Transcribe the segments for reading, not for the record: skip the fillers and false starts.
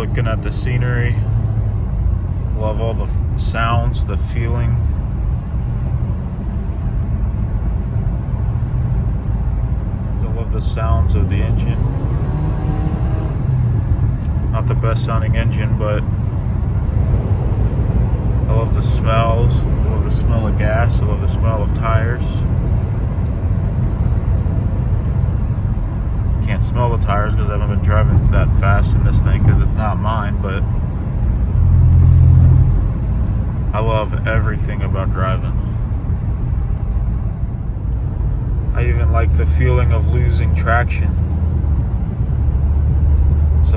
looking at the scenery. Love all the sounds, the feeling. I love the sounds of the engine. Not the best sounding engine, but I love the smells. I love the smell of gas. I love the smell of tires. Can't smell the tires because I haven't been driving that fast in this thing because it's not mine, but I love everything about driving. I even like the feeling of losing traction. It's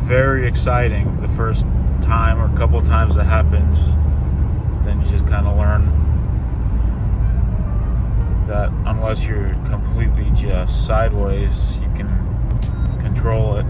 very exciting the first time or couple times it happens. Then you just kind of learn that unless you're completely just sideways, you can control it.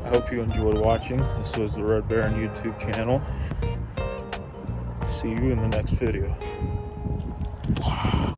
I hope you enjoyed watching. This was the Red Baron YouTube channel. See you in the next video.